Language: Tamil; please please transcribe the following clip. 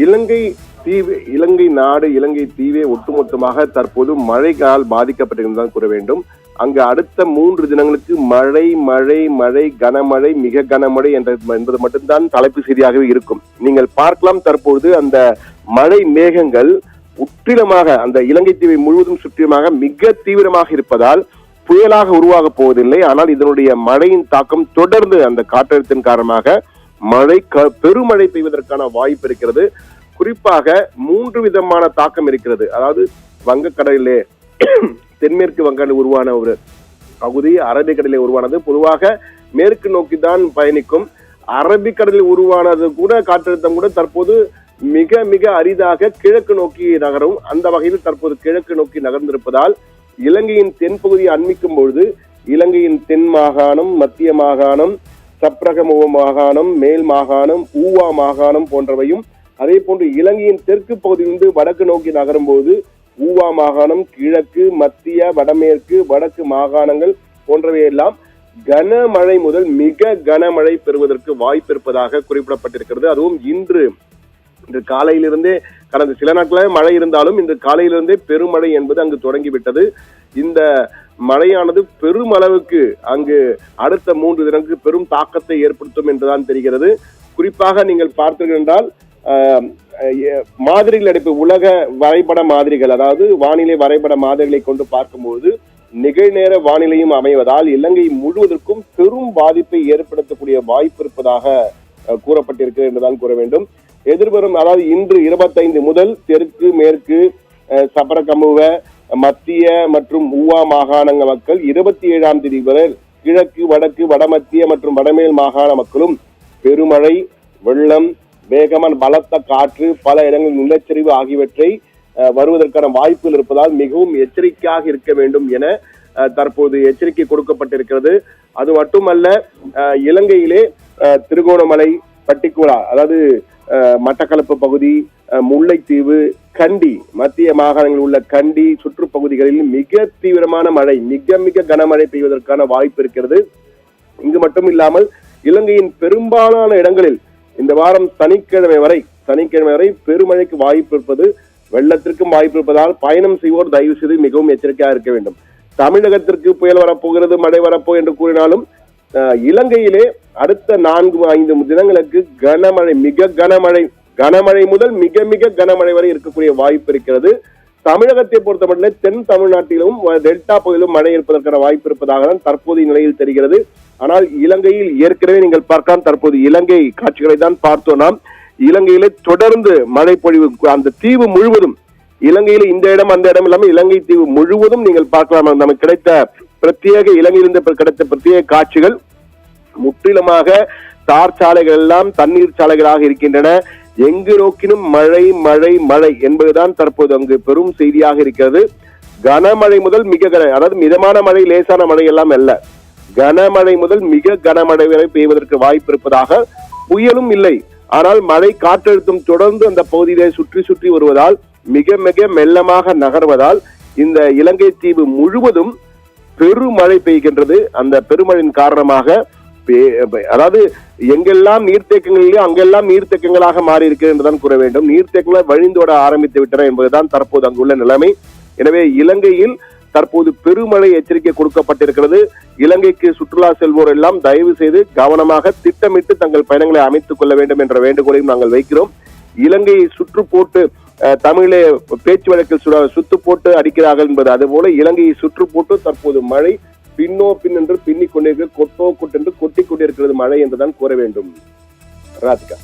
இலங்கை தீவு, இலங்கை நாடு, இலங்கை தீவே ஒட்டுமொத்தமாக தற்போது மழைக்கால் பாதிக்கப்பட்டிருந்ததான் கூற வேண்டும். அங்கு அடுத்த 3 தினங்களுக்கு மழை மழை மழை கனமழை மிக கனமழை என்பது மட்டும்தான் தலைப்பு செய்தியாகவே இருக்கும். நீங்கள் பார்க்கலாம், தற்போது அந்த மழை மேகங்கள் முற்றிலுமாக அந்த இலங்கை தீவை முழுவதும் சுற்றிலுமாக மிக தீவிரமாக இருப்பதால் புயலாக உருவாக போவதில்லை. ஆனால் இதனுடைய மழையின் தாக்கம் தொடர்ந்து அந்த காற்றழுத்தின் காரணமாக பெருமழை பெய்வதற்கான வாய்ப்பு இருக்கிறது. குறிப்பாக 3 விதமான தாக்கம் இருக்கிறது. அதாவது வங்கக்கடலிலே தென்மேற்கு வங்கக்கடலில் உருவான ஒரு பகுதி அரபிக்கடலிலே உருவானது. பொதுவாக மேற்கு நோக்கி தான் பயணிக்கும். அரபிக்கடலில் உருவானது கூட காற்றழுத்தம் கூட தற்போது மிக மிக அரிதாக கிழக்கு நோக்கி நகரும். அந்த வகையில் தற்போது கிழக்கு நோக்கி நகர்ந்திருப்பதால் இலங்கையின் தென்பகுதியை அண்மிக்கும் பொழுது இலங்கையின் தென் மாகாணம், மத்திய மாகாணம், சப்ரகமுவ மாகாணம், மேல் மாகாணம், ஊவா மாகாணம் போன்றவையும், அதே போன்று இலங்கையின் தெற்கு பகுதியிலிருந்து வடக்கு நோக்கி நகரும் போது ஊவா மாகாணம், கிழக்கு, மத்திய, வடமேற்கு, வடக்கு மாகாணங்கள் போன்றவையெல்லாம் கனமழை முதல் மிக கனமழை பெறுவதற்கு வாய்ப்பு இருப்பதாக குறிப்பிடப்பட்டிருக்கிறது. அதுவும் இன்று காலையிலிருந்தே, கடந்த சில நாட்களாக மழை இருந்தாலும் இன்று காலையிலிருந்தே பெருமழை என்பது அங்கு தொடங்கிவிட்டது. இந்த மழையானது பெருமளவுக்கு அங்கு அடுத்த 3 தினங்களுக்கு பெரும் தாக்கத்தை ஏற்படுத்தும் என்றுதான் தெரிகிறது. குறிப்பாக நீங்கள் பார்த்தீர்கள் என்றால் மாதிரிகள் அடிப்பு, உலக வரைபட மாதிரிகள், அதாவது வானிலை வரைபட மாதிரிகளை கொண்டு பார்க்கும்போது நிகழ்நேர வானிலையும் அமைவதால் இலங்கை முழுவதற்கும் பெரும் பாதிப்பை ஏற்படுத்தக்கூடிய வாய்ப்பு இருப்பதாக கூறப்பட்டிருக்கிறது என்றுதான் கூற வேண்டும். எதிர்வரும், அதாவது இன்று 25 முதல் தெற்கு, மேற்கு, சபரகமுவ, மத்திய மற்றும் ஊவா மாகாண மக்கள் 27ஆம் தேதி வரை கிழக்கு, வடக்கு, வடமத்திய மற்றும் வடமேல் மாகாண மக்களும் பெருமழை, வெள்ளம், வேகமான பலத்த காற்று, பல இடங்களில் நிலச்சரிவு ஆகியவற்றை வருவதற்கான வாய்ப்புகள் இருப்பதால் மிகவும் எச்சரிக்கையாக இருக்க வேண்டும் என தற்போது எச்சரிக்கை கொடுக்கப்பட்டிருக்கிறது. அது மட்டுமல்ல, இலங்கையிலே திருகோணமலை, பட்டிக்குலா, அதாவது மட்டக்களப்பு பகுதி, முல்லைத்தீவு, கண்டி, மத்திய மாகாணங்களில் உள்ள கண்டி சுற்றுப்பகுதிகளில் மிக தீவிரமான மழை, மிக மிக கனமழை பெய்வதற்கான வாய்ப்பு இருக்கிறது. இங்கு மட்டும் இல்லாமல் இலங்கையின் பெரும்பாலான இடங்களில் இந்த வாரம் சனிக்கிழமை வரை பெருமழைக்கு வாய்ப்பு இருப்பது, வெள்ளத்திற்கும் வாய்ப்பு இருப்பதால் பயணம் செய்வோர் தயவு செய்து மிகவும் எச்சரிக்கையாக இருக்க வேண்டும். தமிழகத்திற்கு புயல் வரப்போகிறது, மழை வரப்போ என்று கூறினாலும் இலங்கையிலே அடுத்த 4-5 தினங்களுக்கு கனமழை, மிக கனமழை முதல் மிக மிக கனமழை வரை இருக்கக்கூடிய வாய்ப்பு இருக்கிறது. தமிழகத்தை பொறுத்தமட்டில் தென் தமிழ்நாட்டிலும் டெல்டா பகுதியிலும் மழை இருப்பதற்கான வாய்ப்பு இருப்பதாக தான் தற்போதைய நிலையில் தெரிகிறது. ஆனால் இலங்கையில் ஏற்கனவே நீங்கள் பார்க்கலாம், தற்போது இலங்கை காட்சிகளை தான் பார்த்தோம் நாம். இலங்கையிலே தொடர்ந்து மழை பொழிவு, அந்த தீவு முழுவதும், இலங்கையில இந்த இடம் அந்த இடம் இல்லாமல் இலங்கை தீவு முழுவதும் நீங்கள் பார்க்கலாம். நமக்கு கிடைத்த இலங்கையிலிருந்து கிடைத்த பிரத்யேக காட்சிகள் முற்றிலுமாக தார் சாலைகள் எல்லாம் தண்ணீர் சாலைகளாக இருக்கின்றன. எங்கு நோக்கினும் மழை மழை மழை என்பதுதான் தற்போது அங்கு பெரும் செய்தியாக இருக்கிறது. கனமழை முதல் அதாவது மிதமான மழை, லேசான மழை எல்லாம் அல்ல, கனமழை முதல் மிக கனமழை வரை பெய்வதற்கு வாய்ப்பு இருப்பதாக. புயலும் இல்லை, ஆனால் மழை காற்றழுத்தம் தொடர்ந்து அந்த பகுதியிலே சுற்றி வருவதால் மிக மிக மெல்லமாக நகர்வதால் இந்த இலங்கை தீவு முழுவதும் பெருமழை பெய்கின்றது. அந்த பெருமழையின் காரணமாக, அதாவது எங்கெல்லாம் நீர்த்தேக்கங்களிலே அங்கெல்லாம் நீர்த்தேக்கங்களாக மாறி இருக்கிறது என்றுதான் கூற வேண்டும். நீர்த்தேக்கங்களை வழிந்தோட ஆரம்பித்து விட்டன என்பதுதான் தற்போது அங்குள்ள நிலைமை. எனவே இலங்கையில் தற்போது பெருமழை எச்சரிக்கை கொடுக்கப்பட்டிருக்கிறது. இலங்கைக்கு சுற்றுலா செல்வோர் எல்லாம் தயவு செய்து கவனமாக திட்டமிட்டு தங்கள் பயணங்களை அமைத்துக் கொள்ள வேண்டும் என்ற வேண்டுகோளையும் நாங்கள் வைக்கிறோம். இலங்கையை சுற்று போட்டு தமிழே பேச்சு வழக்கில் சுத்து போட்டு அடிக்கிறார்கள் என்பது அதுபோல இலங்கையை சுற்று போட்டு தற்போது மழை பின் என்று பின்னிக் கொண்டிருக்கிறது, கொட்டோ கொட்டென்று கொட்டிக் கொண்டிருக்கிறது மழை என்றுதான் கூற வேண்டும். ராதிகா.